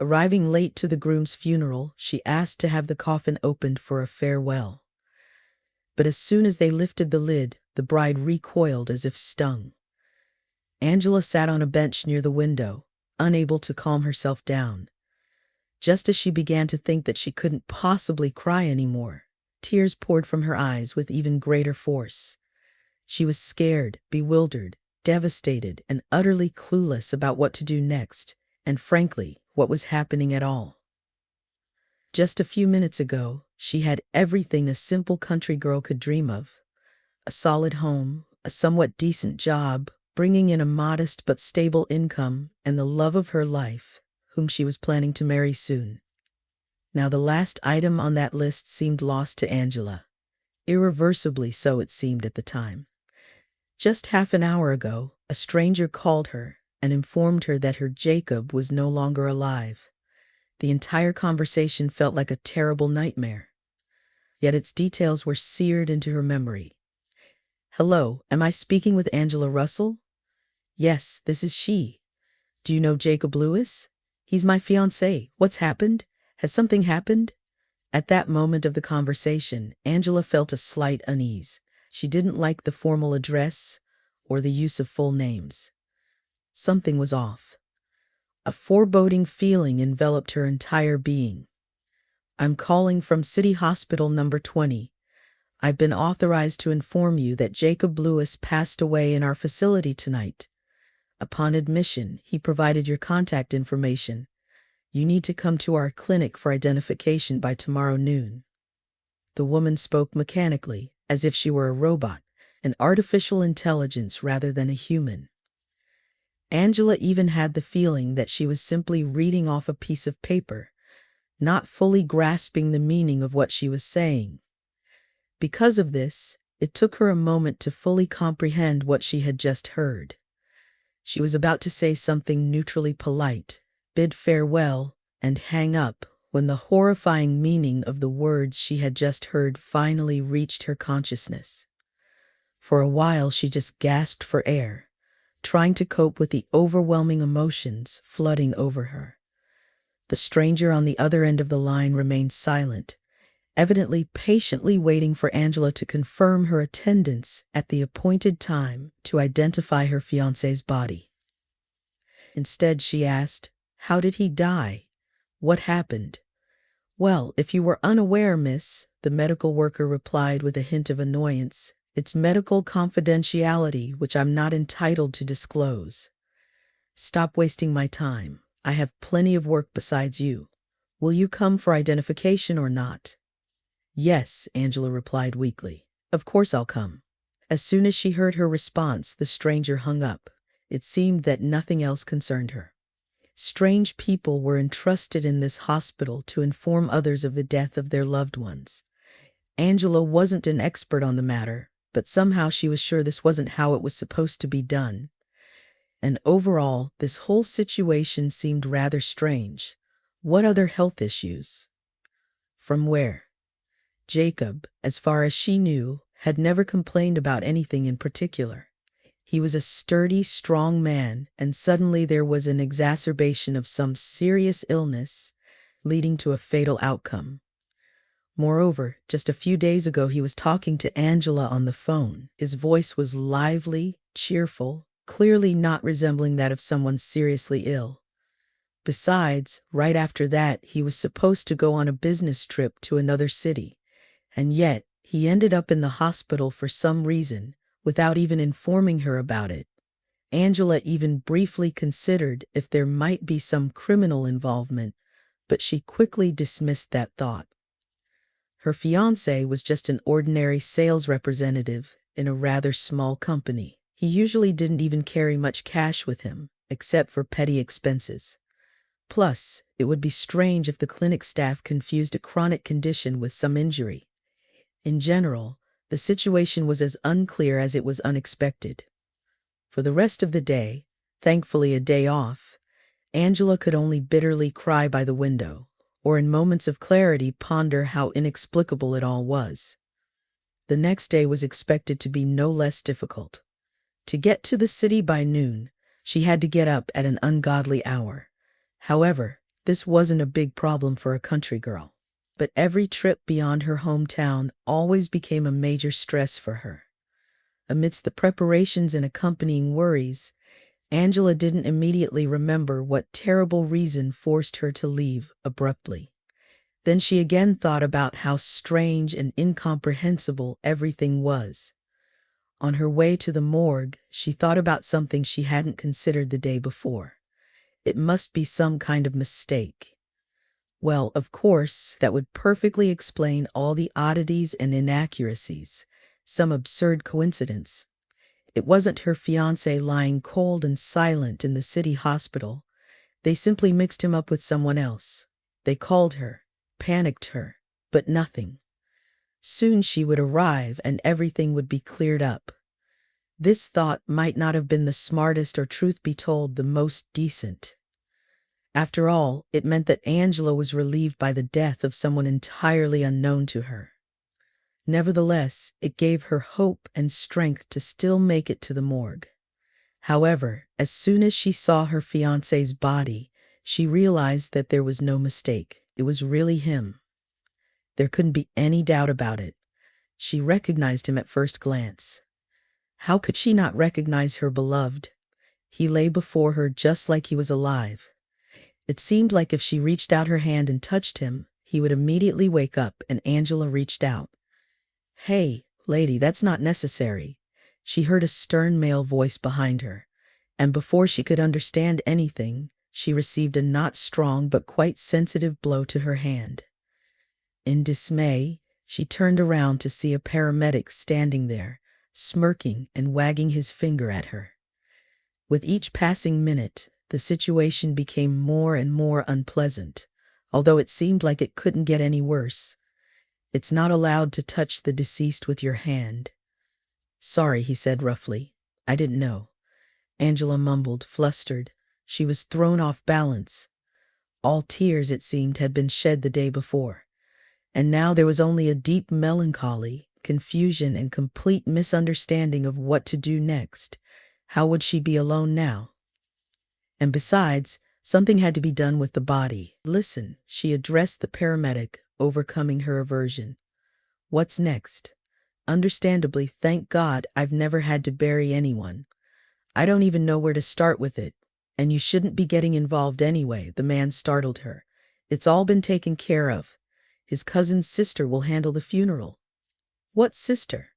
Arriving late to the groom's funeral, she asked to have the coffin opened for a farewell. But as soon as they lifted the lid, the bride recoiled as if stung. Angela sat on a bench near the window, unable to calm herself down. Just as she began to think that she couldn't possibly cry anymore, tears poured from her eyes with even greater force. She was scared, bewildered, devastated, and utterly clueless about what to do next, and frankly, what was happening at all. Just a few minutes ago, she had everything a simple country girl could dream of. A solid home, a somewhat decent job, bringing in a modest but stable income, and the love of her life, whom she was planning to marry soon. Now the last item on that list seemed lost to Angela. Irreversibly so, it seemed at the time. Just half an hour ago, a stranger called her and informed her that her Jacob was no longer alive. The entire conversation felt like a terrible nightmare. Yet its details were seared into her memory. "Hello, am I speaking with Angela Russell?" "Yes, this is she. Do you know Jacob Lewis? He's my fiancé. What's happened? Has something happened?" At that moment of the conversation, Angela felt a slight unease. She didn't like the formal address or the use of full names. Something was off. A foreboding feeling enveloped her entire being. "I'm calling from City Hospital number 20. I've been authorized to inform you that Jacob Lewis passed away in our facility tonight. Upon admission, he provided your contact information. You need to come to our clinic for identification by tomorrow noon." The woman spoke mechanically, as if she were a robot, an artificial intelligence rather than a human. Angela even had the feeling that she was simply reading off a piece of paper, not fully grasping the meaning of what she was saying. Because of this, it took her a moment to fully comprehend what she had just heard. She was about to say something neutrally polite, bid farewell, and hang up, when the horrifying meaning of the words she had just heard finally reached her consciousness. For a while she just gasped for air, trying to cope with the overwhelming emotions flooding over her. The stranger on the other end of the line remained silent, evidently patiently waiting for Angela to confirm her attendance at the appointed time to identify her fiancé's body. Instead, she asked, "How did he die? What happened?" "Well, if you were unaware, miss," the medical worker replied with a hint of annoyance, "it's medical confidentiality which I'm not entitled to disclose." "Stop wasting my time. I have plenty of work besides you. Will you come for identification or not?" "Yes," Angela replied weakly. "Of course I'll come." As soon as she heard her response, the stranger hung up. It seemed that nothing else concerned her. Strange people were entrusted in this hospital to inform others of the death of their loved ones. Angela wasn't an expert on the matter, but somehow she was sure this wasn't how it was supposed to be done. And overall, this whole situation seemed rather strange. What other health issues? From where? Jacob, as far as she knew, had never complained about anything in particular. He was a sturdy, strong man, and suddenly there was an exacerbation of some serious illness, leading to a fatal outcome. Moreover, just a few days ago he was talking to Angela on the phone. His voice was lively, cheerful, clearly not resembling that of someone seriously ill. Besides, right after that, he was supposed to go on a business trip to another city, and yet he ended up in the hospital for some reason, without even informing her about it. Angela even briefly considered if there might be some criminal involvement, but she quickly dismissed that thought. Her fiancé was just an ordinary sales representative in a rather small company. He usually didn't even carry much cash with him, except for petty expenses. Plus, it would be strange if the clinic staff confused a chronic condition with some injury. In general, the situation was as unclear as it was unexpected. For the rest of the day, thankfully a day off, Angela could only bitterly cry by the window, or in moments of clarity ponder how inexplicable it all was. The next day was expected to be no less difficult. To get to the city by noon, she had to get up at an ungodly hour. However, This wasn't a big problem for a country girl, but every trip beyond her hometown always became a major stress for her. Amidst the preparations and accompanying worries, Angela didn't immediately remember what terrible reason forced her to leave abruptly. Then she again thought about how strange and incomprehensible everything was. On her way to the morgue, she thought about something she hadn't considered the day before. It must be some kind of mistake. Well, of course, that would perfectly explain all the oddities and inaccuracies. Some absurd coincidence. It wasn't her fiancé lying cold and silent in the city hospital. They simply mixed him up with someone else. They called her, panicked her, but nothing. Soon she would arrive and everything would be cleared up. This thought might not have been the smartest or, truth be told, the most decent. After all, it meant that Angela was relieved by the death of someone entirely unknown to her. Nevertheless, it gave her hope and strength to still make it to the morgue. However, as soon as she saw her fiancé's body, she realized that there was no mistake. It was really him. There couldn't be any doubt about it. She recognized him at first glance. How could she not recognize her beloved? He lay before her just like he was alive. It seemed like if she reached out her hand and touched him, he would immediately wake up, and Angela reached out. "Hey, lady, that's not necessary." She heard a stern male voice behind her, and before she could understand anything, she received a not strong but quite sensitive blow to her hand. In dismay, she turned around to see a paramedic standing there, smirking and wagging his finger at her. With each passing minute, the situation became more and more unpleasant, although it seemed like it couldn't get any worse. "It's not allowed to touch the deceased with your hand." "Sorry," he said roughly. "I didn't know." Angela mumbled, flustered. She was thrown off balance. All tears, it seemed, had been shed the day before. And now there was only a deep melancholy, confusion, and complete misunderstanding of what to do next. How would she be alone now? And besides, something had to be done with the body. "Listen," she addressed the paramedic, overcoming her aversion. "What's next? Understandably, thank God, I've never had to bury anyone. I don't even know where to start with it. And you shouldn't be getting involved anyway," the man startled her. "It's all been taken care of. His cousin's sister will handle the funeral." "What sister?"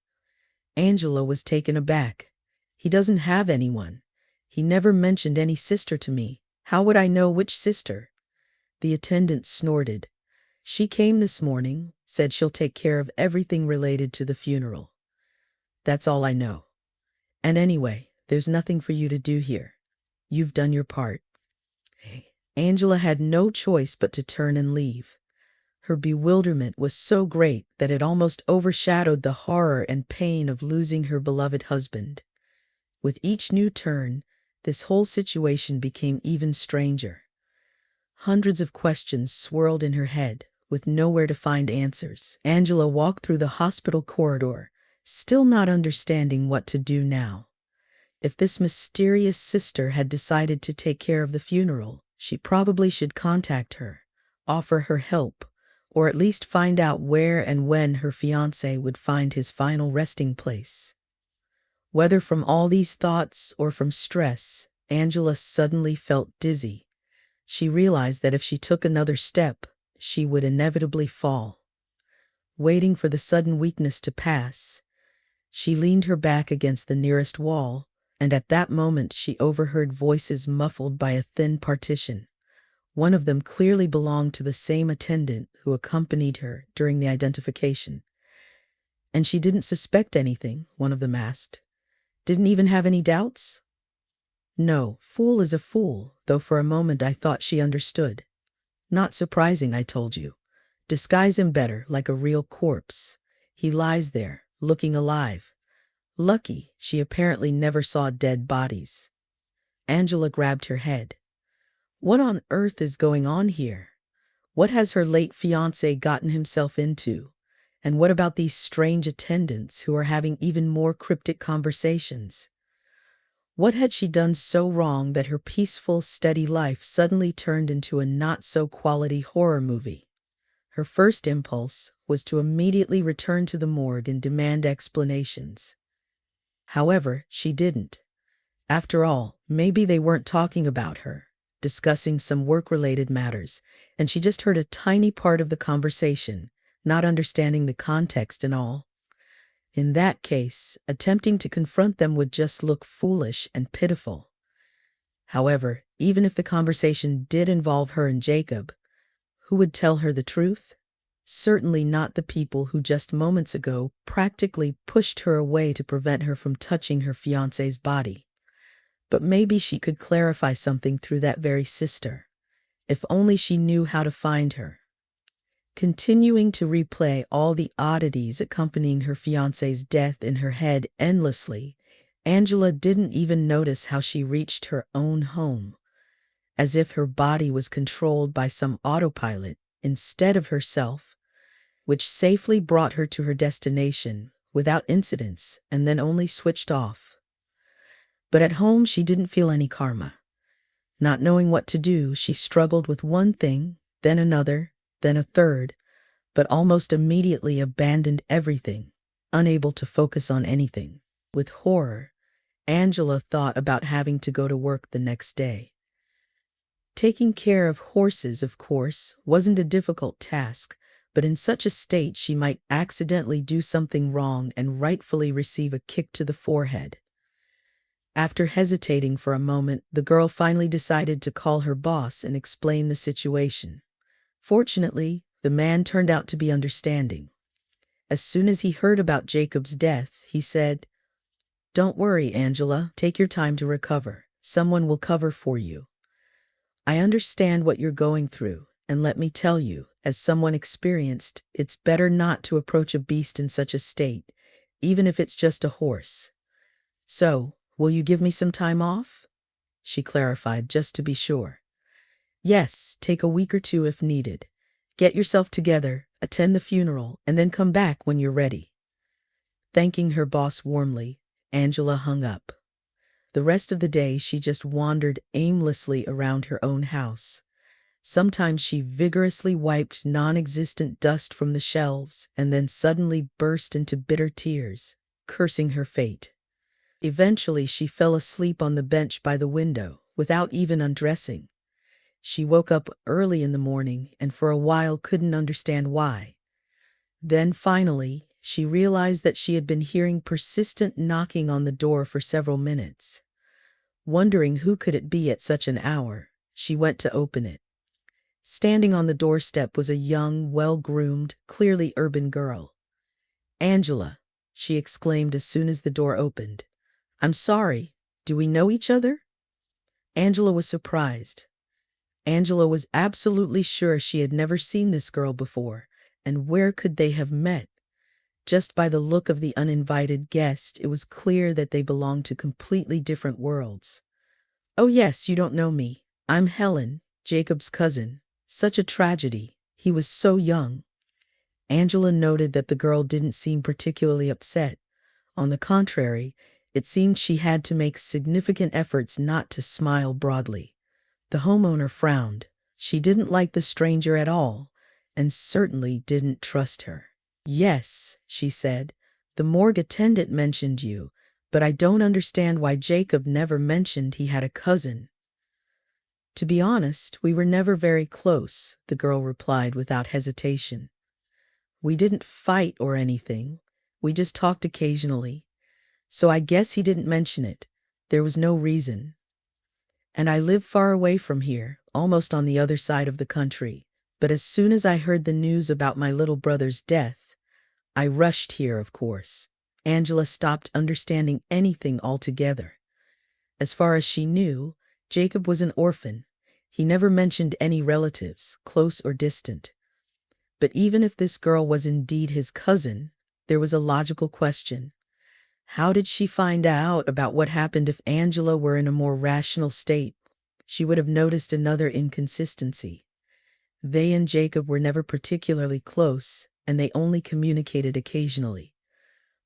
Angela was taken aback. "He doesn't have anyone. He never mentioned any sister to me. How would I know which sister?" The attendant snorted. "She came this morning, said she'll take care of everything related to the funeral. That's all I know. And anyway, there's nothing for you to do here. You've done your part." Angela had no choice but to turn and leave. Her bewilderment was so great that it almost overshadowed the horror and pain of losing her beloved husband. With each new turn, this whole situation became even stranger. Hundreds of questions swirled in her head, with nowhere to find answers. Angela walked through the hospital corridor, still not understanding what to do now. If this mysterious sister had decided to take care of the funeral, she probably should contact her, offer her help, or at least find out where and when her fiancé would find his final resting place. Whether from all these thoughts or from stress, Angela suddenly felt dizzy. She realized that if she took another step, she would inevitably fall. Waiting for the sudden weakness to pass, she leaned her back against the nearest wall, and at that moment she overheard voices muffled by a thin partition. One of them clearly belonged to the same attendant who accompanied her during the identification. "And she didn't suspect anything," one of them asked. "Didn't even have any doubts?" "No, fool is a fool, though for a moment I thought she understood." "Not surprising, I told you. Disguise him better, like a real corpse. He lies there, looking alive. Lucky, she apparently never saw dead bodies." Angela grabbed her head. What on earth is going on here? What has her late fiancé gotten himself into? And what about these strange attendants who are having even more cryptic conversations? What had she done so wrong that her peaceful, steady life suddenly turned into a not-so-quality horror movie? Her first impulse was to immediately return to the morgue and demand explanations. However, she didn't. After all, maybe they weren't talking about her, discussing some work-related matters, and she just heard a tiny part of the conversation, not understanding the context and all. In that case, attempting to confront them would just look foolish and pitiful. However, even if the conversation did involve her and Jacob, who would tell her the truth? Certainly not the people who just moments ago practically pushed her away to prevent her from touching her fiancé's body. But maybe she could clarify something through that very sister. If only she knew how to find her. Continuing to replay all the oddities accompanying her fiancé's death in her head endlessly, Angela didn't even notice how she reached her own home, as if her body was controlled by some autopilot instead of herself, which safely brought her to her destination without incidents and then only switched off. But at home she didn't feel any karma. Not knowing what to do, she struggled with one thing, then another, then a third, but almost immediately abandoned everything, unable to focus on anything. With horror, Angela thought about having to go to work the next day. Taking care of horses, of course, wasn't a difficult task, but in such a state she might accidentally do something wrong and rightfully receive a kick to the forehead. After hesitating for a moment, the girl finally decided to call her boss and explain the situation. Fortunately, the man turned out to be understanding. As soon as he heard about Jacob's death, he said, "Don't worry, Angela, take your time to recover. Someone will cover for you. I understand what you're going through, and let me tell you, as someone experienced, it's better not to approach a beast in such a state, even if it's just a horse. So, will you give me some time off?" She clarified, just to be sure. "Yes, take a week or two if needed. Get yourself together, attend the funeral, and then come back when you're ready." Thanking her boss warmly, Angela hung up. The rest of the day she just wandered aimlessly around her own house. Sometimes she vigorously wiped non-existent dust from the shelves and then suddenly burst into bitter tears, cursing her fate. Eventually she fell asleep on the bench by the window without even undressing. She woke up early in the morning and for a while couldn't understand why. Then finally, she realized that she had been hearing persistent knocking on the door for several minutes. Wondering who could it be at such an hour, she went to open it. Standing on the doorstep was a young, well-groomed, clearly urban girl. "Angela," she exclaimed as soon as the door opened. "I'm sorry, do we know each other?" Angela was surprised. Angela was absolutely sure she had never seen this girl before, and where could they have met? Just by the look of the uninvited guest, it was clear that they belonged to completely different worlds. "Oh yes, you don't know me. I'm Helen, Jacob's cousin. Such a tragedy. He was so young." Angela noted that the girl didn't seem particularly upset. On the contrary, it seemed she had to make significant efforts not to smile broadly. The homeowner frowned. She didn't like the stranger at all, and certainly didn't trust her. "Yes," she said, "the morgue attendant mentioned you, but I don't understand why Jacob never mentioned he had a cousin." "To be honest, we were never very close," the girl replied without hesitation. "We didn't fight or anything. We just talked occasionally. So I guess he didn't mention it. There was no reason. And I live far away from here, almost on the other side of the country. But as soon as I heard the news about my little brother's death, I rushed here, of course." Angela stopped understanding anything altogether. As far as she knew, Jacob was an orphan. He never mentioned any relatives, close or distant. But even if this girl was indeed his cousin, there was a logical question. How did she find out about what happened if Angela were in a more rational state? She would have noticed another inconsistency. They and Jacob were never particularly close, and they only communicated occasionally.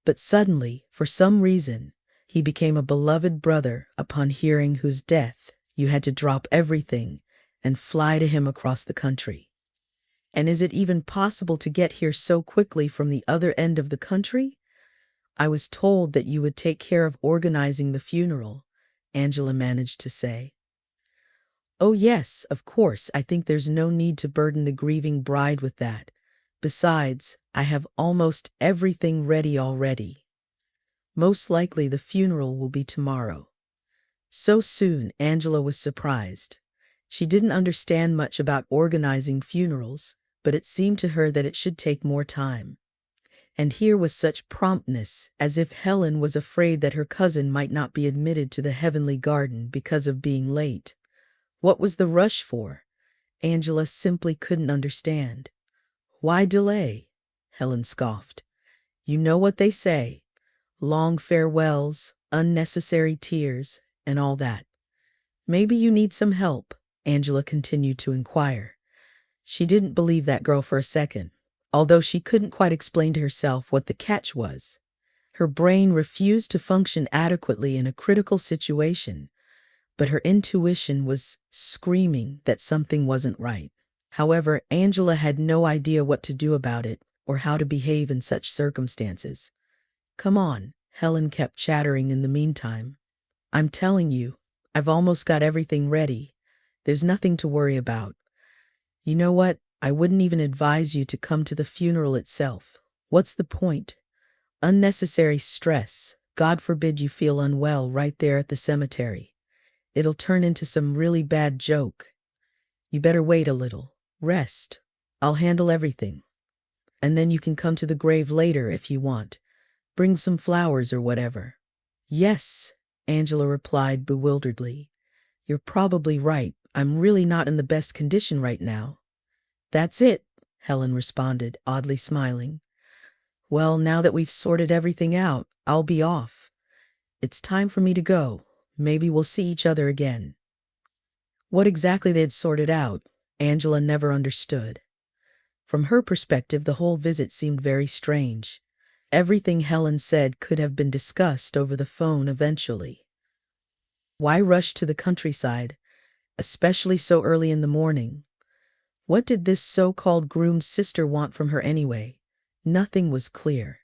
But suddenly, for some reason, He became a beloved brother upon hearing whose death you had to drop everything and fly to him across the country. And is it even possible to get here so quickly from the other end of the country? I was told that you would take care of organizing the funeral, Angela managed to say. Oh yes, of course, I think there's no need to burden the grieving bride with that. Besides, I have almost everything ready already. Most likely the funeral will be tomorrow. So soon, Angela was surprised. She didn't understand much about organizing funerals, but it seemed to her that it should take more time. And here was such promptness, as if Helen was afraid that her cousin might not be admitted to the heavenly garden because of being late. What was the rush for? Angela simply couldn't understand. Why delay? Helen scoffed. You know what they say. Long farewells, unnecessary tears, and all that. Maybe you need some help, Angela continued to inquire. She didn't believe that girl for a second, although she couldn't quite explain to herself what the catch was. Her brain refused to function adequately in a critical situation, but her intuition was screaming that something wasn't right. However, Angela had no idea what to do about it or how to behave in such circumstances. Come on, Helen kept chattering in the meantime. I'm telling you, I've almost got everything ready. There's nothing to worry about. You know what? I wouldn't even advise you to come to the funeral itself. What's the point? Unnecessary stress. God forbid you feel unwell right there at the cemetery. It'll turn into some really bad joke. You better wait a little. Rest. I'll handle everything. And then you can come to the grave later if you want. Bring some flowers or whatever. Yes, Angela replied bewilderedly. You're probably right. I'm really not in the best condition right now. That's it, Helen responded, oddly smiling. Well, now that we've sorted everything out, I'll be off. It's time for me to go. Maybe we'll see each other again. What exactly they'd sorted out, Angela never understood. From her perspective, the whole visit seemed very strange. Everything Helen said could have been discussed over the phone eventually. Why rush to the countryside, especially so early in the morning? What did this so-called groom's sister want from her anyway? Nothing was clear.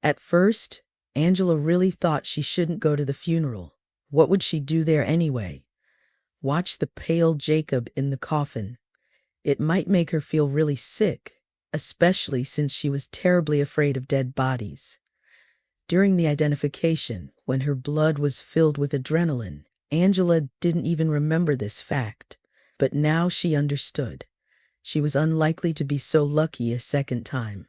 At first, Angela really thought she shouldn't go to the funeral. What would she do there anyway? Watch the pale Jacob in the coffin. It might make her feel really sick, especially since she was terribly afraid of dead bodies. During the identification, when her blood was filled with adrenaline, Angela didn't even remember this fact, but now she understood. She was unlikely to be so lucky a second time.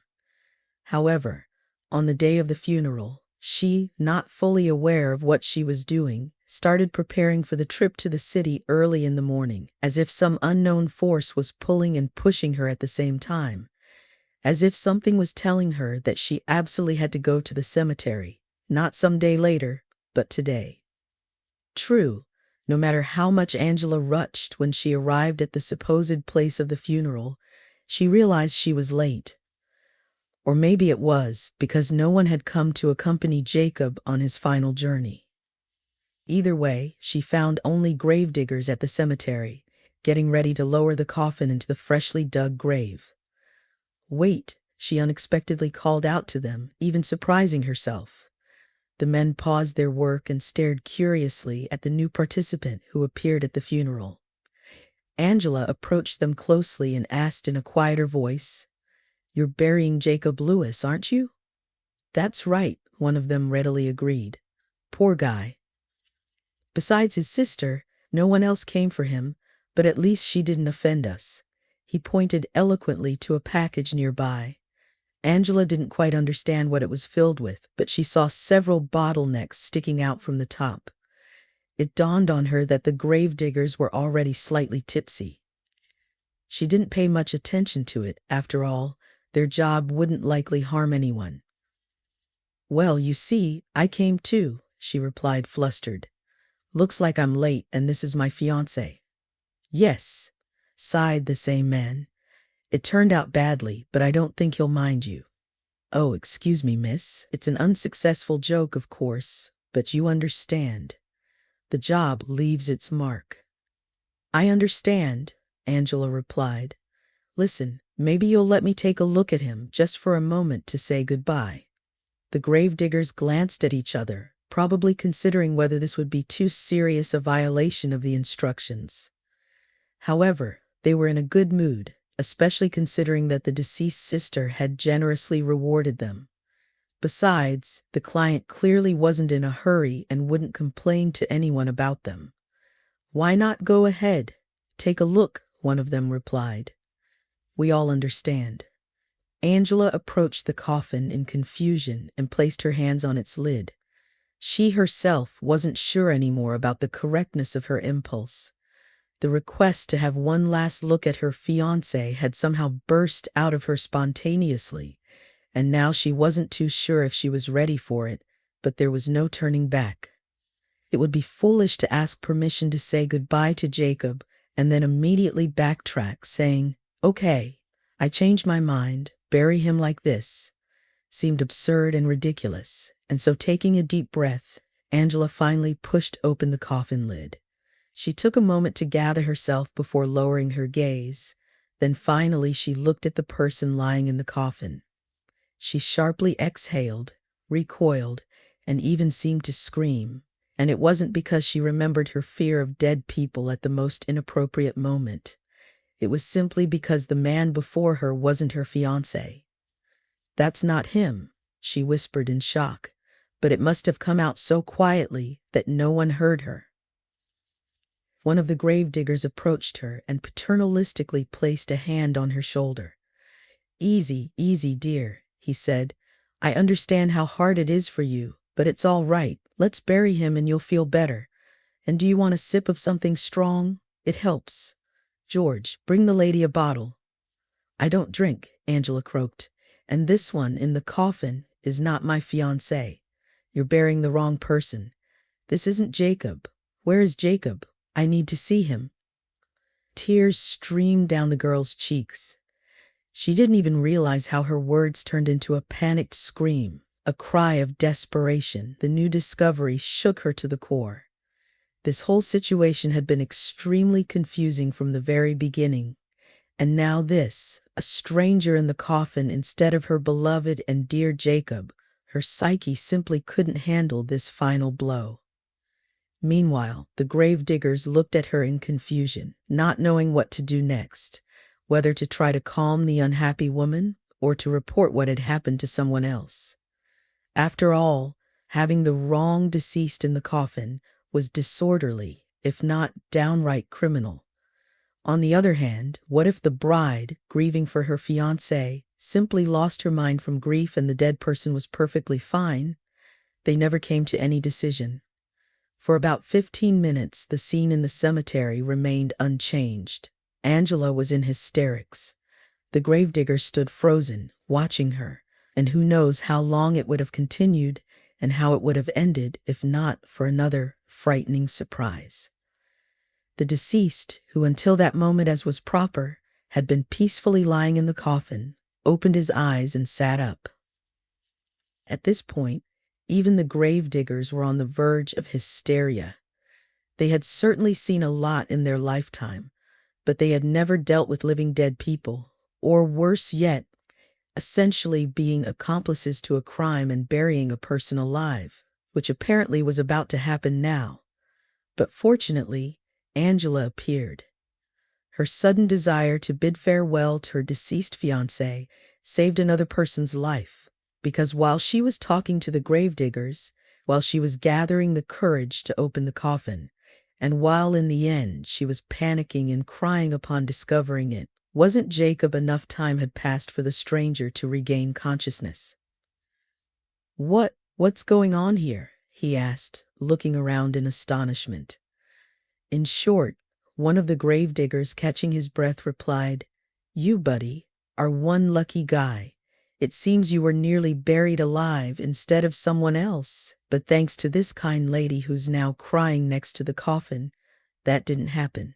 However, on the day of the funeral, she, not fully aware of what she was doing, started preparing for the trip to the city early in the morning, as if some unknown force was pulling and pushing her at the same time. As if something was telling her that she absolutely had to go to the cemetery, not some day later, but today. True, no matter how much Angela rushed when she arrived at the supposed place of the funeral, she realized she was late. Or maybe it was because no one had come to accompany Jacob on his final journey. Either way, she found only gravediggers at the cemetery, getting ready to lower the coffin into the freshly dug grave. Wait, she unexpectedly called out to them, even surprising herself. The men paused their work and stared curiously at the new participant who appeared at the funeral. Angela approached them closely and asked in a quieter voice, "You're burying Jacob Lewis, aren't you?" "That's right," one of them readily agreed. "Poor guy." Besides his sister, no one else came for him, but at least she didn't offend us. He pointed eloquently to a package nearby. Angela didn't quite understand what it was filled with, but she saw several bottlenecks sticking out from the top. It dawned on her that the gravediggers were already slightly tipsy. She didn't pay much attention to it. After all, their job wouldn't likely harm anyone. "Well, you see, I came too," she replied, flustered. "Looks like I'm late and this is my fiancé." "Yes," sighed the same man. "It turned out badly, but I don't think he'll mind you." "Oh, excuse me, miss. It's an unsuccessful joke, of course, but you understand. The job leaves its mark." "I understand," Angela replied. "Listen, maybe you'll let me take a look at him just for a moment to say goodbye." The gravediggers glanced at each other, probably considering whether this would be too serious a violation of the instructions. However, they were in a good mood, especially considering that the deceased sister had generously rewarded them. Besides, the client clearly wasn't in a hurry and wouldn't complain to anyone about them. "Why not go ahead? Take a look," one of them replied. "We all understand." Angela approached the coffin in confusion and placed her hands on its lid. She herself wasn't sure anymore about the correctness of her impulse. The request to have one last look at her fiancé had somehow burst out of her spontaneously, and now she wasn't too sure if she was ready for it, but there was no turning back. It would be foolish to ask permission to say goodbye to Jacob and then immediately backtrack, saying, "Okay, I changed my mind, bury him like this," seemed absurd and ridiculous, and so taking a deep breath, Angela finally pushed open the coffin lid. She took a moment to gather herself before lowering her gaze. Then finally she looked at the person lying in the coffin. She sharply exhaled, recoiled, and even seemed to scream, and it wasn't because she remembered her fear of dead people at the most inappropriate moment. It was simply because the man before her wasn't her fiancé. "That's not him," she whispered in shock, but it must have come out so quietly that no one heard her. One of the gravediggers approached her and paternalistically placed a hand on her shoulder. "Easy, easy, dear," he said. "I understand how hard it is for you, but it's all right. Let's bury him and you'll feel better. And do you want a sip of something strong? It helps. George, bring the lady a bottle." "I don't drink," Angela croaked, "and this one in the coffin is not my fiancé. You're burying the wrong person. This isn't Jacob. Where is Jacob? I need to see him." Tears streamed down the girl's cheeks. She didn't even realize how her words turned into a panicked scream, a cry of desperation. The new discovery shook her to the core. This whole situation had been extremely confusing from the very beginning, and now this, a stranger in the coffin instead of her beloved and dear Jacob, her psyche simply couldn't handle this final blow. Meanwhile, the gravediggers looked at her in confusion, not knowing what to do next, whether to try to calm the unhappy woman or to report what had happened to someone else. After all, having the wrong deceased in the coffin was disorderly, if not downright criminal. On the other hand, what if the bride, grieving for her fiancé, simply lost her mind from grief and the dead person was perfectly fine? They never came to any decision. For about 15 minutes, the scene in the cemetery remained unchanged. Angela was in hysterics. The gravediggers stood frozen, watching her, and who knows how long it would have continued and how it would have ended if not for another frightening surprise. The deceased, who until that moment, as was proper, had been peacefully lying in the coffin, opened his eyes and sat up. At this point, even the gravediggers were on the verge of hysteria. They had certainly seen a lot in their lifetime, but they had never dealt with living dead people, or worse yet, essentially being accomplices to a crime and burying a person alive, which apparently was about to happen now. But fortunately, Angela appeared. Her sudden desire to bid farewell to her deceased fiancé saved another person's life, because while she was talking to the gravediggers, while she was gathering the courage to open the coffin, and while in the end she was panicking and crying upon discovering it, wasn't Jacob enough time had passed for the stranger to regain consciousness. What's going on here?" he asked, looking around in astonishment. In short, one of the gravediggers, catching his breath, replied, "You, buddy, are one lucky guy. It seems you were nearly buried alive instead of someone else, but thanks to this kind lady who's now crying next to the coffin, that didn't happen."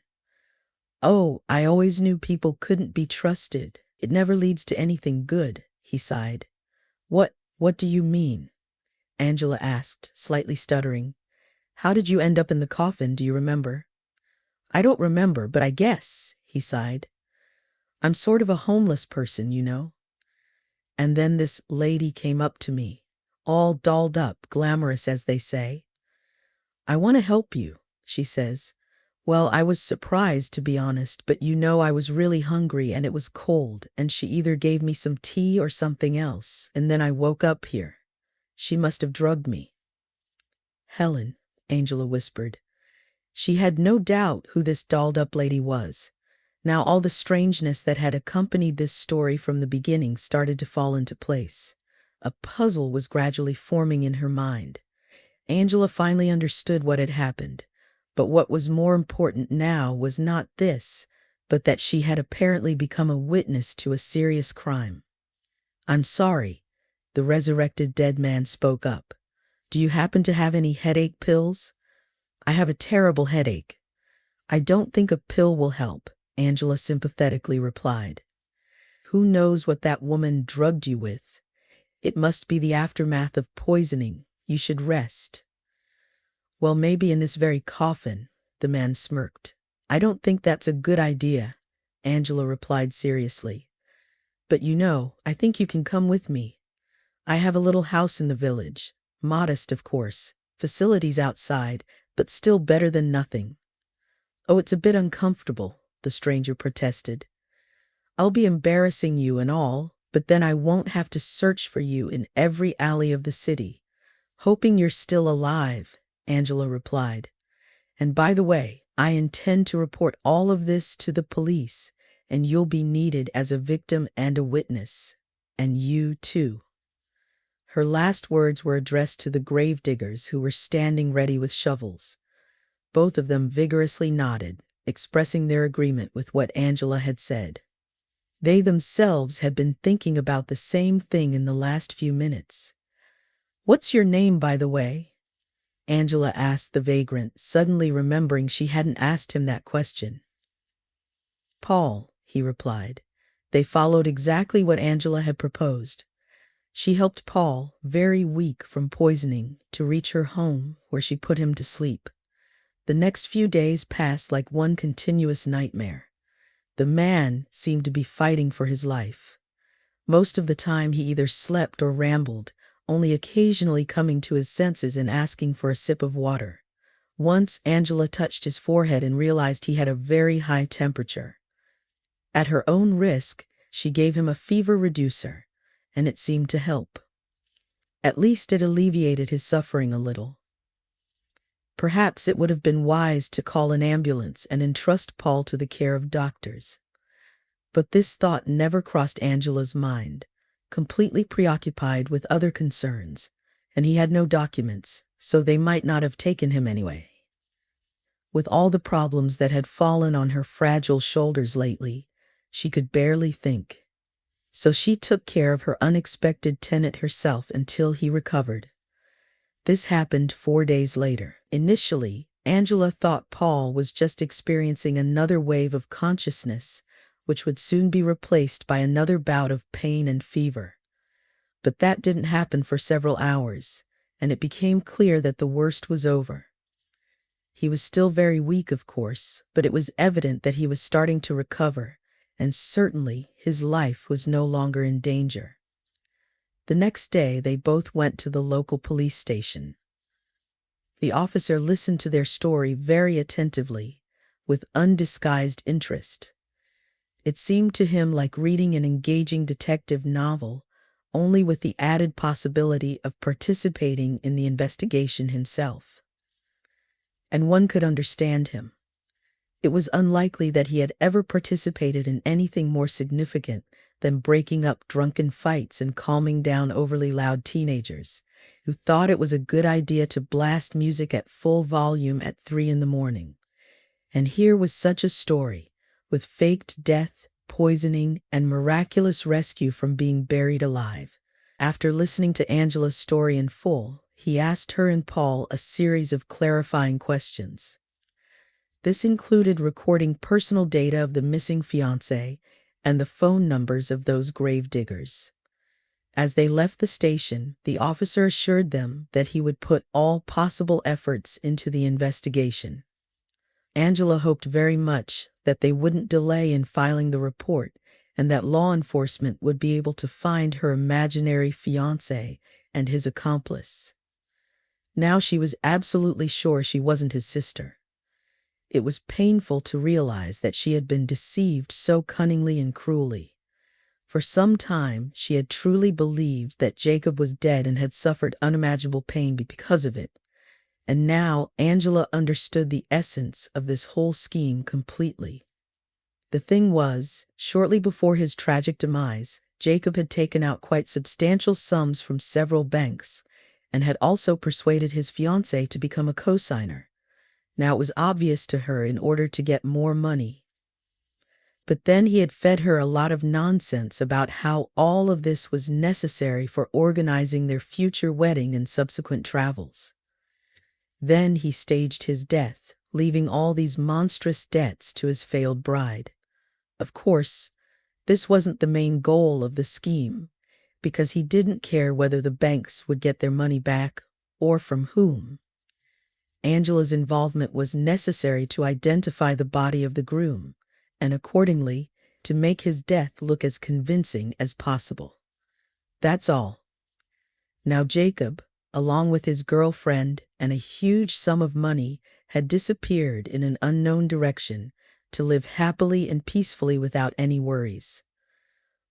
"Oh, I always knew people couldn't be trusted. It never leads to anything good," he sighed. What do you mean?" Angela asked, slightly stuttering. How did you end up in the coffin, do you remember? I don't remember, but I guess, he sighed. I'm sort of a homeless person, you know. And then this lady came up to me, all dolled up, glamorous as they say. I want to help you, she says. Well, I was surprised, to be honest, but you know I was really hungry and it was cold, and she either gave me some tea or something else, and then I woke up here. She must have drugged me. Helen, Angela whispered. She had no doubt who this dolled-up lady was. Now all the strangeness that had accompanied this story from the beginning started to fall into place. A puzzle was gradually forming in her mind. Angela finally understood what had happened. But what was more important now was not this, but that she had apparently become a witness to a serious crime. I'm sorry, the resurrected dead man spoke up. Do you happen to have any headache pills? I have a terrible headache. I don't think a pill will help, Angela sympathetically replied. Who knows what that woman drugged you with? It must be the aftermath of poisoning. You should rest. Well, maybe in this very coffin, the man smirked. I don't think that's a good idea, Angela replied seriously. But you know, I think you can come with me. I have a little house in the village. Modest, of course. Facilities outside, but still better than nothing. Oh, it's a bit uncomfortable, the stranger protested. I'll be embarrassing you and all, but then I won't have to search for you in every alley of the city. Hoping you're still alive, Angela replied. And by the way, I intend to report all of this to the police, and you'll be needed as a victim and a witness. And you too. Her last words were addressed to the gravediggers who were standing ready with shovels. Both of them vigorously nodded, expressing their agreement with what Angela had said. They themselves had been thinking about the same thing in the last few minutes. What's your name, by the way? Angela asked the vagrant, suddenly remembering she hadn't asked him that question. Paul, he replied. They followed exactly what Angela had proposed. She helped Paul, very weak from poisoning, to reach her home, where she put him to sleep. The next few days passed like one continuous nightmare. The man seemed to be fighting for his life. Most of the time he either slept or rambled, only occasionally coming to his senses and asking for a sip of water. Once Angela touched his forehead and realized he had a very high temperature. At her own risk, she gave him a fever reducer, and it seemed to help. At least it alleviated his suffering a little. Perhaps it would have been wise to call an ambulance and entrust Paul to the care of doctors. But this thought never crossed Angela's mind, completely preoccupied with other concerns, and he had no documents, so they might not have taken him anyway. With all the problems that had fallen on her fragile shoulders lately, she could barely think. So she took care of her unexpected tenant herself until he recovered. This happened 4 days later. Initially, Angela thought Paul was just experiencing another wave of consciousness, which would soon be replaced by another bout of pain and fever. But that didn't happen for several hours, and it became clear that the worst was over. He was still very weak, of course, but it was evident that he was starting to recover, and certainly his life was no longer in danger. The next day they both went to the local police station. The officer listened to their story very attentively, with undisguised interest. It seemed to him like reading an engaging detective novel, only with the added possibility of participating in the investigation himself. And one could understand him. It was unlikely that he had ever participated in anything more significant than breaking up drunken fights and calming down overly loud teenagers who thought it was a good idea to blast music at full volume at 3 a.m. And here was such a story, with faked death, poisoning, and miraculous rescue from being buried alive. After listening to Angela's story in full, he asked her and Paul a series of clarifying questions. This included recording personal data of the missing fiancé and the phone numbers of those grave diggers. As they left the station, the officer assured them that he would put all possible efforts into the investigation. Angela hoped very much that they wouldn't delay in filing the report and that law enforcement would be able to find her imaginary fiancé and his accomplice. Now she was absolutely sure she wasn't his sister. It was painful to realize that she had been deceived so cunningly and cruelly. For some time, she had truly believed that Jacob was dead and had suffered unimaginable pain because of it. And now Angela understood the essence of this whole scheme completely. The thing was, shortly before his tragic demise, Jacob had taken out quite substantial sums from several banks and had also persuaded his fiancée to become a cosigner. Now it was obvious to her in order to get more money. But then he had fed her a lot of nonsense about how all of this was necessary for organizing their future wedding and subsequent travels. Then he staged his death, leaving all these monstrous debts to his failed bride. Of course, this wasn't the main goal of the scheme, because he didn't care whether the banks would get their money back or from whom. Angela's involvement was necessary to identify the body of the groom, and accordingly, to make his death look as convincing as possible. That's all. Now Jacob, along with his girlfriend and a huge sum of money, had disappeared in an unknown direction to live happily and peacefully without any worries.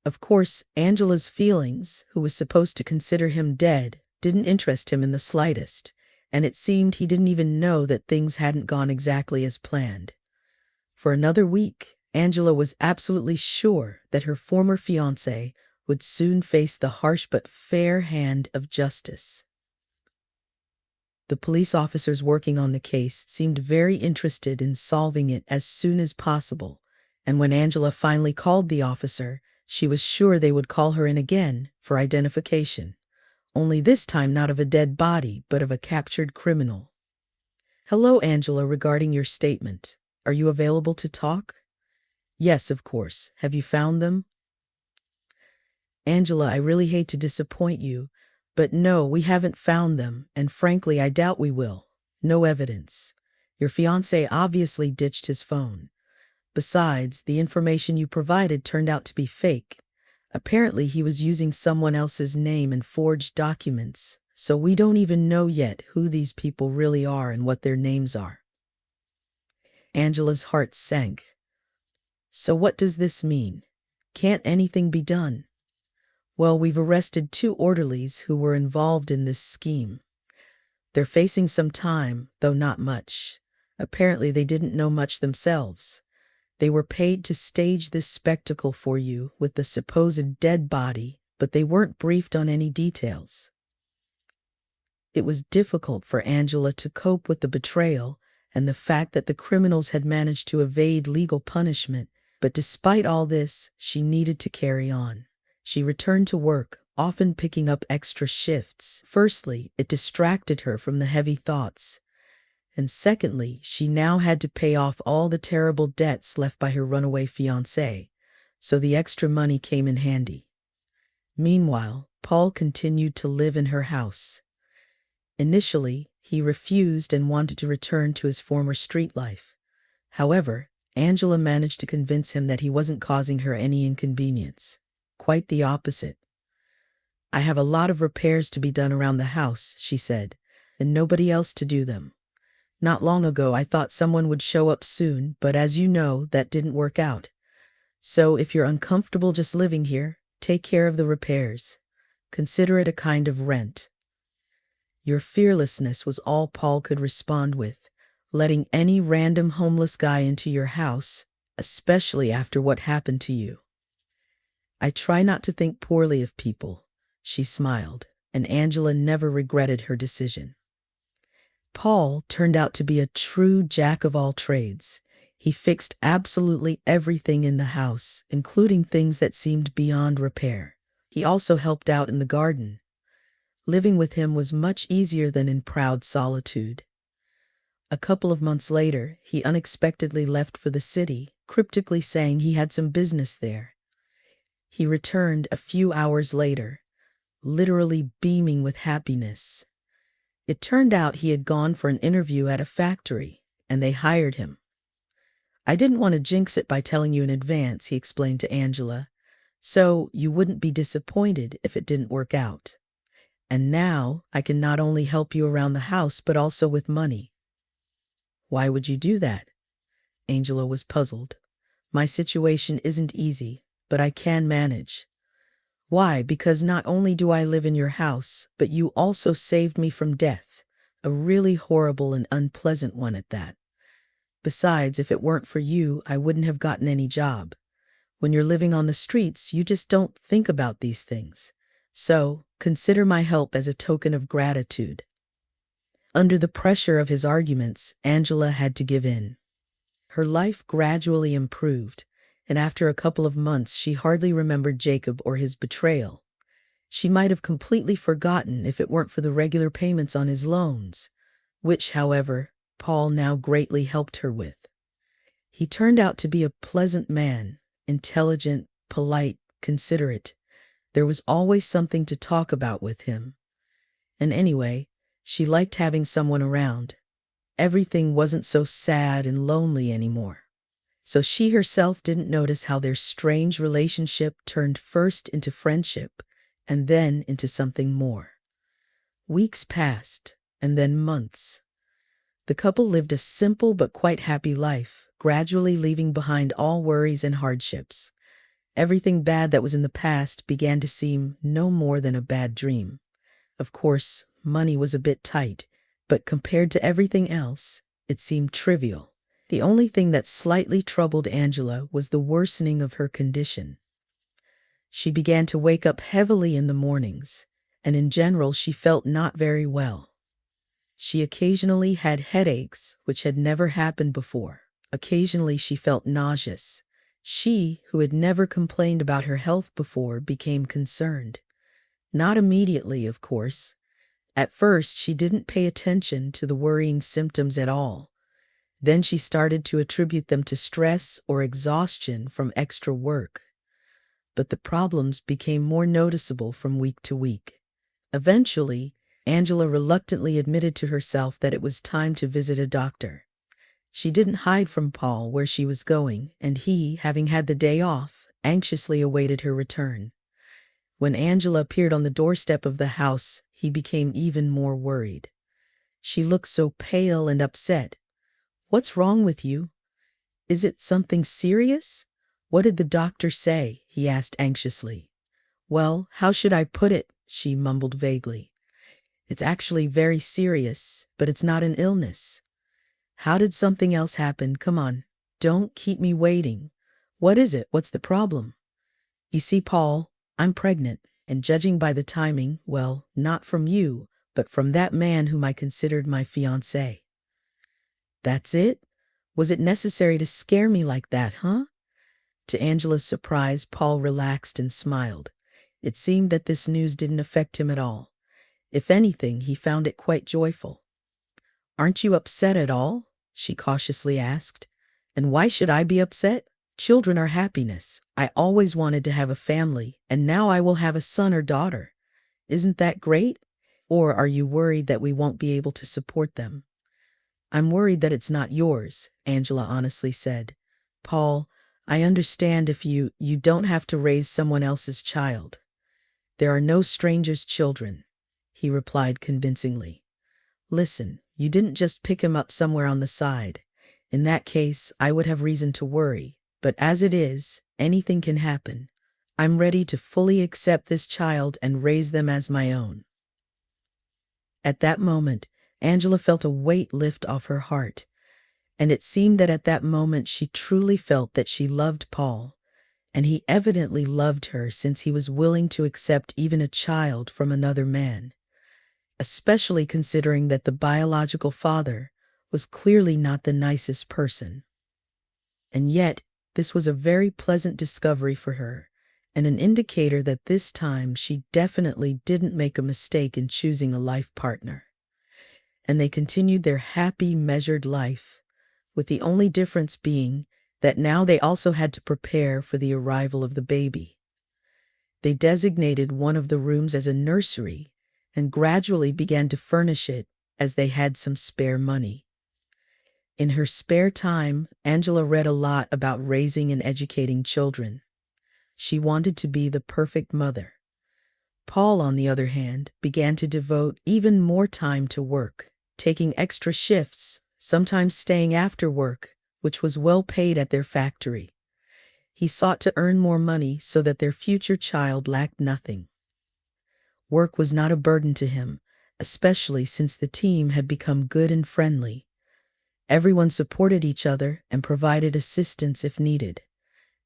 Of course, Angela's feelings, who was supposed to consider him dead, didn't interest him in the slightest, and it seemed he didn't even know that things hadn't gone exactly as planned. For another week, Angela was absolutely sure that her former fiancé would soon face the harsh but fair hand of justice. The police officers working on the case seemed very interested in solving it as soon as possible, and when Angela finally called the officer, she was sure they would call her in again for identification, only this time not of a dead body but of a captured criminal. "Hello, Angela, regarding your statement. Are you available to talk?" "Yes, of course. Have you found them?" "Angela, I really hate to disappoint you, but no, we haven't found them, and frankly, I doubt we will. No evidence. Your fiancé obviously ditched his phone. Besides, the information you provided turned out to be fake. Apparently, he was using someone else's name and forged documents, so we don't even know yet who these people really are and what their names are." Angela's heart sank. "So what does this mean? Can't anything be done?" "Well, we've arrested 2 orderlies who were involved in this scheme. They're facing some time, though not much. Apparently they didn't know much themselves. They were paid to stage this spectacle for you with the supposed dead body, but they weren't briefed on any details." It was difficult for Angela to cope with the betrayal and the fact that the criminals had managed to evade legal punishment, but despite all this, she needed to carry on. She returned to work, often picking up extra shifts. Firstly, it distracted her from the heavy thoughts. And secondly, she now had to pay off all the terrible debts left by her runaway fiancé, so the extra money came in handy. Meanwhile, Paul continued to live in her house. Initially, he refused and wanted to return to his former street life. However, Angela managed to convince him that he wasn't causing her any inconvenience. Quite the opposite. "I have a lot of repairs to be done around the house," she said, "and nobody else to do them. Not long ago I thought someone would show up soon, but as you know, that didn't work out. So if you're uncomfortable just living here, take care of the repairs. Consider it a kind of rent." Your fearlessness was all Paul could respond with, letting any random homeless guy into your house, especially after what happened to you. "I try not to think poorly of people," she smiled, and Angela never regretted her decision. Paul turned out to be a true jack of all trades. He fixed absolutely everything in the house, including things that seemed beyond repair. He also helped out in the garden. Living with him was much easier than in proud solitude. A couple of months later, he unexpectedly left for the city, cryptically saying he had some business there. He returned a few hours later, literally beaming with happiness. It turned out he had gone for an interview at a factory, and they hired him. "I didn't want to jinx it by telling you in advance," he explained to Angela, "so you wouldn't be disappointed if it didn't work out. And now I can not only help you around the house but also with money." "Why would you do that?" Angela was puzzled. "My situation isn't easy, but I can manage." "Why? Because not only do I live in your house, but you also saved me from death, a really horrible and unpleasant one at that. Besides, if it weren't for you, I wouldn't have gotten any job. When you're living on the streets, you just don't think about these things. So, consider my help as a token of gratitude." Under the pressure of his arguments, Angela had to give in. Her life gradually improved, and after a couple of months she hardly remembered Jacob or his betrayal. She might have completely forgotten if it weren't for the regular payments on his loans, which, however, Paul now greatly helped her with. He turned out to be a pleasant man, intelligent, polite, considerate. There was always something to talk about with him. And anyway, she liked having someone around. Everything wasn't so sad and lonely anymore. So she herself didn't notice how their strange relationship turned first into friendship and then into something more. Weeks passed, and then months. The couple lived a simple but quite happy life, gradually leaving behind all worries and hardships. Everything bad that was in the past began to seem no more than a bad dream. Of course, money was a bit tight, but compared to everything else, it seemed trivial. The only thing that slightly troubled Angela was the worsening of her condition. She began to wake up heavily in the mornings, and in general she felt not very well. She occasionally had headaches, which had never happened before. Occasionally she felt nauseous. She, who had never complained about her health before, became concerned. Not immediately, of course. At first, she didn't pay attention to the worrying symptoms at all. Then she started to attribute them to stress or exhaustion from extra work. But the problems became more noticeable from week to week. Eventually, Angela reluctantly admitted to herself that it was time to visit a doctor. She didn't hide from Paul where she was going, and he, having had the day off, anxiously awaited her return. When Angela appeared on the doorstep of the house, he became even more worried. She looked so pale and upset. "What's wrong with you? Is it something serious? What did the doctor say?" he asked anxiously. "Well, how should I put it?" she mumbled vaguely. "It's actually very serious, but it's not an illness." "How did something else happen? Come on, don't keep me waiting. What is it? What's the problem?" "You see, Paul, I'm pregnant, and judging by the timing, well, not from you, but from that man whom I considered my fiancé." "That's it? Was it necessary to scare me like that, huh?" To Angela's surprise, Paul relaxed and smiled. It seemed that this news didn't affect him at all. If anything, he found it quite joyful. "Aren't you upset at all?" she cautiously asked. "And why should I be upset? Children are happiness. I always wanted to have a family, and now I will have a son or daughter. Isn't that great? Or are you worried that we won't be able to support them?" "I'm worried that it's not yours," Angela honestly said. "Paul, I understand if you don't have to raise someone else's child. There are no strangers' children," he replied convincingly. "Listen, you didn't just pick him up somewhere on the side. In that case, I would have reason to worry. But as it is, anything can happen. I'm ready to fully accept this child and raise them as my own." At that moment, Angela felt a weight lift off her heart, and it seemed that at that moment she truly felt that she loved Paul, and he evidently loved her since he was willing to accept even a child from another man, especially considering that the biological father was clearly not the nicest person. And yet, this was a very pleasant discovery for her, and an indicator that this time she definitely didn't make a mistake in choosing a life partner. And they continued their happy, measured life, with the only difference being that now they also had to prepare for the arrival of the baby. They designated one of the rooms as a nursery and gradually began to furnish it as they had some spare money. In her spare time, Angela read a lot about raising and educating children. She wanted to be the perfect mother. Paul, on the other hand, began to devote even more time to work, taking extra shifts, sometimes staying after work, which was well paid at their factory. He sought to earn more money so that their future child lacked nothing. Work was not a burden to him, especially since the team had become good and friendly. Everyone supported each other and provided assistance if needed.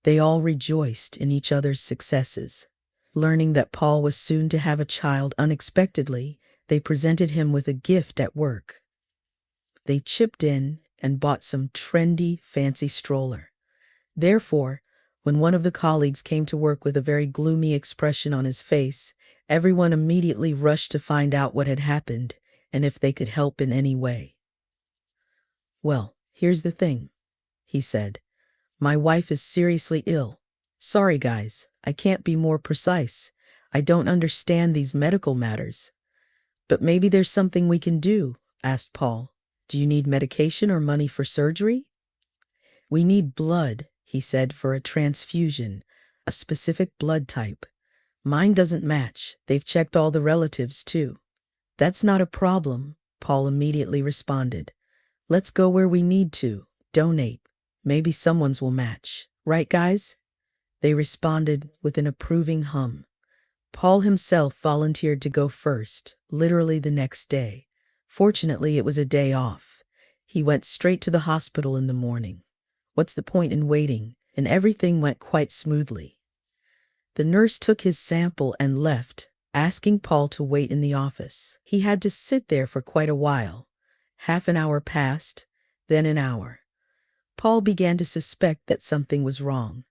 They all rejoiced in each other's successes. Learning that Paul was soon to have a child unexpectedly, they presented him with a gift at work. They chipped in and bought some trendy, fancy stroller. Therefore, when one of the colleagues came to work with a very gloomy expression on his face, everyone immediately rushed to find out what had happened and if they could help in any way. "Well, here's the thing," he said. "My wife is seriously ill. Sorry, guys, I can't be more precise. I don't understand these medical matters. But maybe there's something we can do," asked Paul. "Do you need medication or money for surgery?" "We need blood," he said, "for a transfusion, a specific blood type. Mine doesn't match. They've checked all the relatives, too." "That's not a problem," Paul immediately responded. "Let's go where we need to. Donate. Maybe someone's will match. Right, guys?" They responded with an approving hum. Paul himself volunteered to go first, literally the next day. Fortunately, it was a day off. He went straight to the hospital in the morning. What's the point in waiting? And everything went quite smoothly. The nurse took his sample and left, asking Paul to wait in the office. He had to sit there for quite a while. Half an hour passed, then an hour. Paul began to suspect that something was wrong.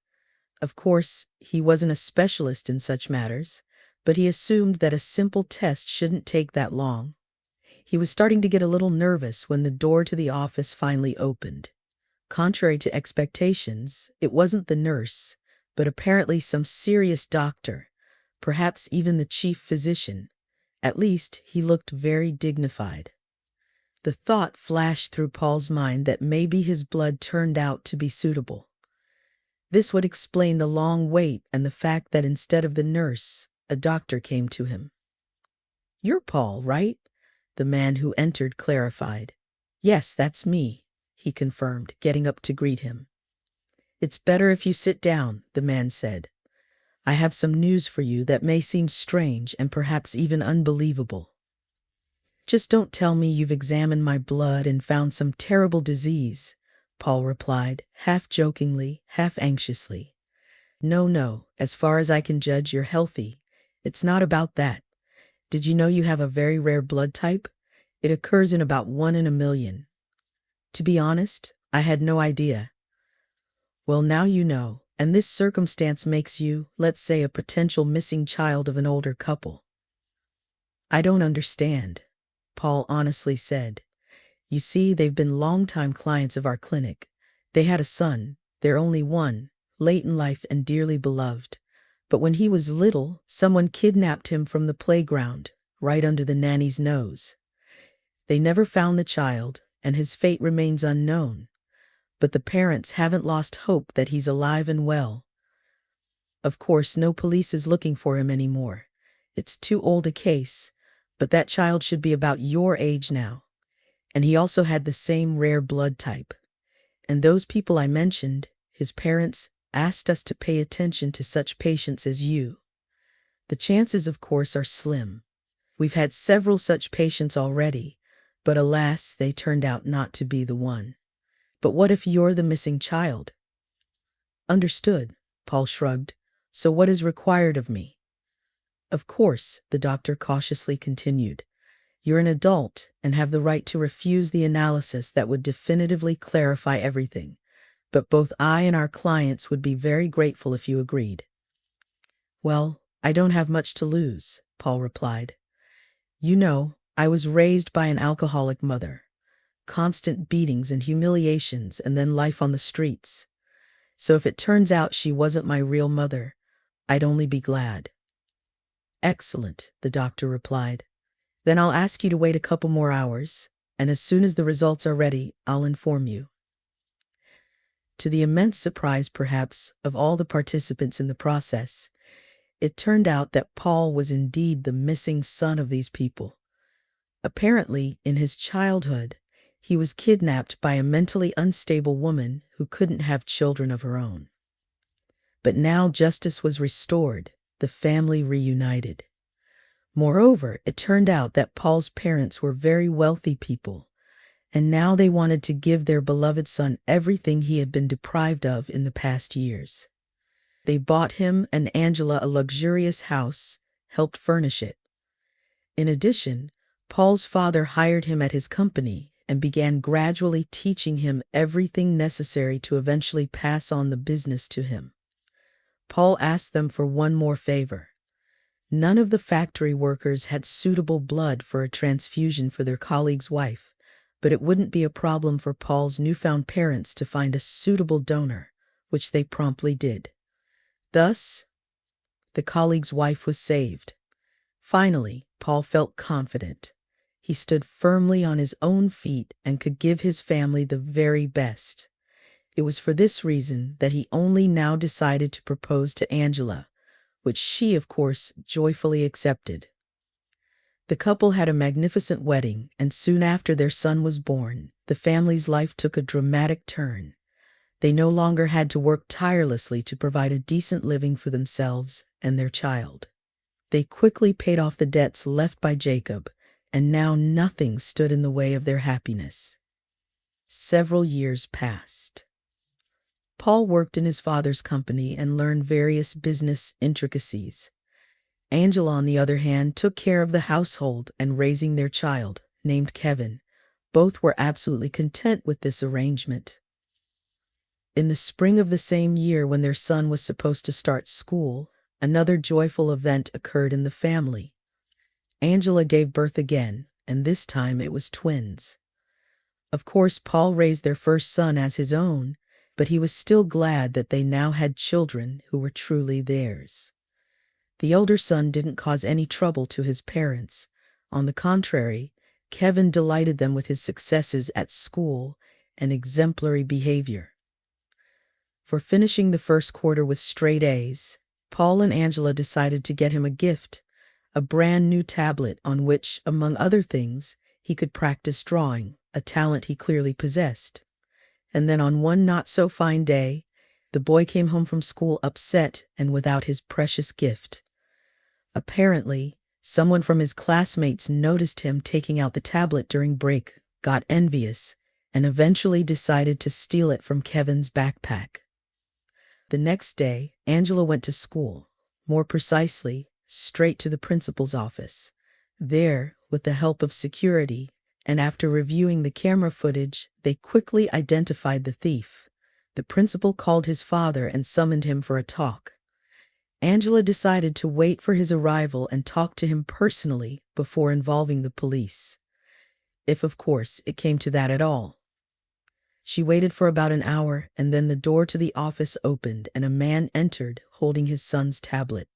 Of course, he wasn't a specialist in such matters, but he assumed that a simple test shouldn't take that long. He was starting to get a little nervous when the door to the office finally opened. Contrary to expectations, it wasn't the nurse, but apparently some serious doctor, perhaps even the chief physician. At least, he looked very dignified. The thought flashed through Paul's mind that maybe his blood turned out to be suitable. This would explain the long wait and the fact that instead of the nurse, a doctor came to him. "You're Paul, right?" the man who entered clarified. "Yes, that's me," he confirmed, getting up to greet him. "It's better if you sit down," the man said. "I have some news for you that may seem strange and perhaps even unbelievable." "Just don't tell me you've examined my blood and found some terrible disease," Paul replied, half jokingly, half anxiously. No, as far as I can judge, you're healthy. It's not about that. Did you know you have a very rare blood type? It occurs in about 1 in a million. To be honest, I had no idea." "Well, now you know, and this circumstance makes you, let's say, a potential missing child of an older couple." "I don't understand," Paul honestly said. "You see, they've been longtime clients of our clinic. They had a son, their only one, late in life and dearly beloved. But when he was little, someone kidnapped him from the playground, right under the nanny's nose. They never found the child, and his fate remains unknown. But the parents haven't lost hope that he's alive and well. Of course, no police is looking for him anymore. It's too old a case, but that child should be about your age now. And he also had the same rare blood type. And those people I mentioned, his parents, asked us to pay attention to such patients as you. The chances, of course, are slim. We've had several such patients already, but alas, they turned out not to be the one. But what if you're the missing child?" "Understood," Paul shrugged. "So what is required of me?" "Of course," the doctor cautiously continued, "you're an adult and have the right to refuse the analysis that would definitively clarify everything. But both I and our clients would be very grateful if you agreed." "Well, I don't have much to lose," Paul replied. "You know, I was raised by an alcoholic mother. Constant beatings and humiliations and then life on the streets. So if it turns out she wasn't my real mother, I'd only be glad. Excellent, the doctor replied. Then I'll ask you to wait a couple more hours, and as soon as the results are ready, I'll inform you. To the immense surprise, perhaps, of all the participants in the process, it turned out that Paul was indeed the missing son of these people. Apparently, in his childhood, he was kidnapped by a mentally unstable woman who couldn't have children of her own. But now justice was restored, the family reunited. Moreover, it turned out that Paul's parents were very wealthy people, and now they wanted to give their beloved son everything he had been deprived of in the past years. They bought him and Angela a luxurious house, helped furnish it. In addition, Paul's father hired him at his company and began gradually teaching him everything necessary to eventually pass on the business to him. Paul asked them for one more favor. None of the factory workers had suitable blood for a transfusion for their colleague's wife, but it wouldn't be a problem for Paul's newfound parents to find a suitable donor, which they promptly did. Thus, the colleague's wife was saved. Finally, Paul felt confident. He stood firmly on his own feet and could give his family the very best. It was for this reason that he only now decided to propose to Angela, which she, of course, joyfully accepted. The couple had a magnificent wedding, and soon after their son was born, the family's life took a dramatic turn. They no longer had to work tirelessly to provide a decent living for themselves and their child. They quickly paid off the debts left by Jacob, and now nothing stood in the way of their happiness. Several years passed. Paul worked in his father's company and learned various business intricacies. Angela, on the other hand, took care of the household and raising their child, named Kevin. Both were absolutely content with this arrangement. In the spring of the same year, when their son was supposed to start school, another joyful event occurred in the family. Angela gave birth again, and this time it was twins. Of course, Paul raised their first son as his own, but he was still glad that they now had children who were truly theirs. The older son didn't cause any trouble to his parents. On the contrary, Kevin delighted them with his successes at school and exemplary behavior. For finishing the first quarter with straight A's, Paul and Angela decided to get him a gift, a brand new tablet on which, among other things, he could practice drawing, a talent he clearly possessed. And then on one not-so-fine day, the boy came home from school upset and without his precious gift. Apparently, someone from his classmates noticed him taking out the tablet during break, got envious, and eventually decided to steal it from Kevin's backpack. The next day, Angela went to school, more precisely, straight to the principal's office. There, with the help of security, and after reviewing the camera footage, they quickly identified the thief. The principal called his father and summoned him for a talk. Angela decided to wait for his arrival and talk to him personally before involving the police. If, of course, it came to that at all. She waited for about an hour, and then the door to the office opened and a man entered holding his son's tablet.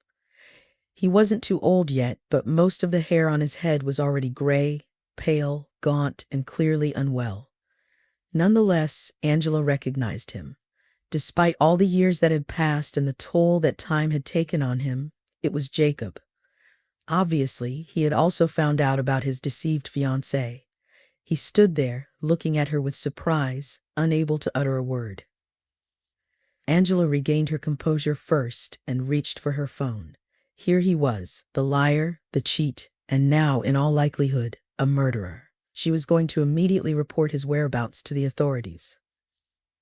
He wasn't too old yet, but most of the hair on his head was already gray, pale, gaunt, and clearly unwell. Nonetheless, Angela recognized him. Despite all the years that had passed and the toll that time had taken on him, it was Jacob. Obviously, he had also found out about his deceived fiancé. He stood there, looking at her with surprise, unable to utter a word. Angela regained her composure first and reached for her phone. Here he was, the liar, the cheat, and now, in all likelihood, a murderer. She was going to immediately report his whereabouts to the authorities.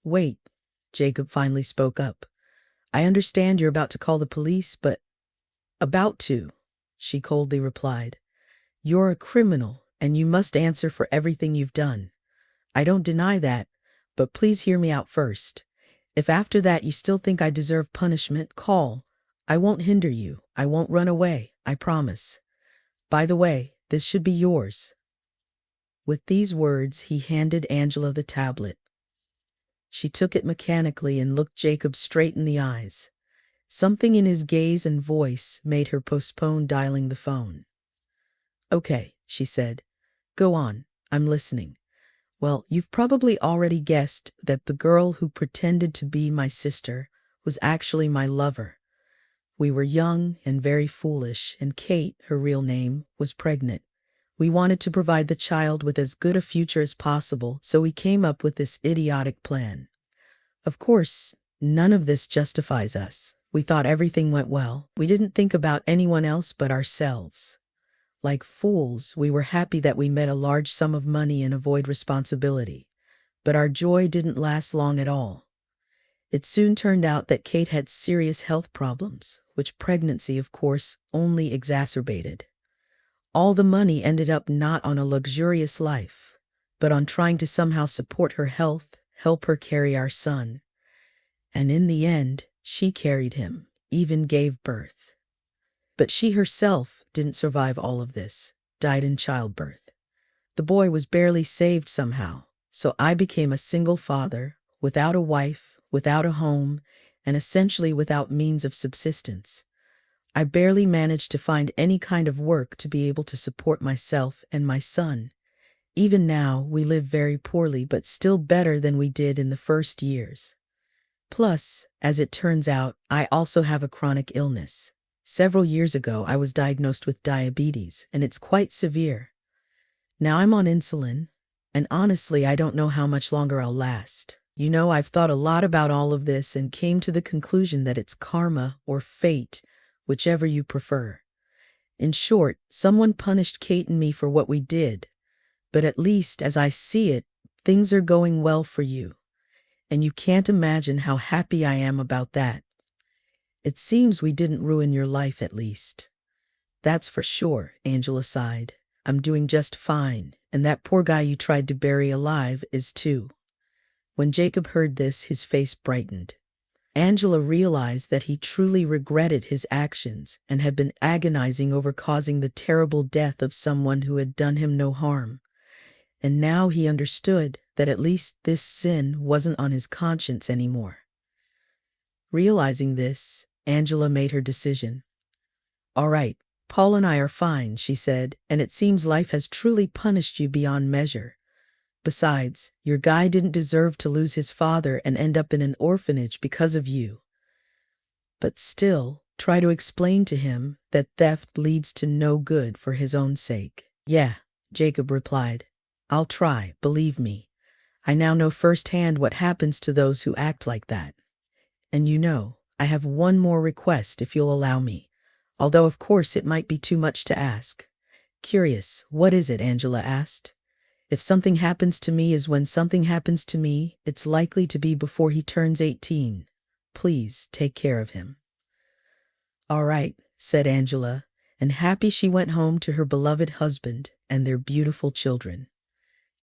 "Wait," Jacob finally spoke up. "I understand you're about to call the police, but—" "About to," she coldly replied. "You're a criminal, and you must answer for everything you've done. I don't deny that, but please hear me out first. If after that you still think I deserve punishment, call. I won't hinder you. I won't run away, I promise. By the way, this should be yours." With these words, he handed Angela the tablet. She took it mechanically and looked Jacob straight in the eyes. Something in his gaze and voice made her postpone dialing the phone. "Okay," she said. "Go on, I'm listening." "Well, you've probably already guessed that the girl who pretended to be my sister was actually my lover. We were young and very foolish, and Kate, her real name, was pregnant. We wanted to provide the child with as good a future as possible, so we came up with this idiotic plan. Of course, none of this justifies us. We thought everything went well. We didn't think about anyone else but ourselves. Like fools, we were happy that we met a large sum of money and avoid responsibility. But our joy didn't last long at all. It soon turned out that Kate had serious health problems, which pregnancy, of course, only exacerbated. All the money ended up not on a luxurious life, but on trying to somehow support her health, help her carry our son. And in the end, she carried him, even gave birth. But she herself didn't survive all of this, died in childbirth. The boy was barely saved somehow, so I became a single father, without a wife, without a home, and essentially without means of subsistence. I barely managed to find any kind of work to be able to support myself and my son. Even now, we live very poorly, but still better than we did in the first years. Plus, as it turns out, I also have a chronic illness. Several years ago, I was diagnosed with diabetes, and it's quite severe. Now I'm on insulin, and honestly, I don't know how much longer I'll last. You know, I've thought a lot about all of this and came to the conclusion that it's karma or fate, whichever you prefer. In short, someone punished Kate and me for what we did, but at least, as I see it, things are going well for you. And you can't imagine how happy I am about that. It seems we didn't ruin your life, at least." "That's for sure," Angela sighed. "I'm doing just fine, and that poor guy you tried to bury alive is too." When Jacob heard this, his face brightened. Angela realized that he truly regretted his actions and had been agonizing over causing the terrible death of someone who had done him no harm. And now he understood that at least this sin wasn't on his conscience anymore. Realizing this, Angela made her decision. "All right, Paul and I are fine," she said, "and it seems life has truly punished you beyond measure. Besides, your guy didn't deserve to lose his father and end up in an orphanage because of you. But still, try to explain to him that theft leads to no good for his own sake." "Yeah," Jacob replied. "I'll try, believe me. I now know firsthand what happens to those who act like that. And you know, I have one more request if you'll allow me, although of course it might be too much to ask." "Curious, what is it?" Angela asked. "If something happens to me is when something happens to me, it's likely to be before he turns 18. Please take care of him." "All right," said Angela, and happy she went home to her beloved husband and their beautiful children.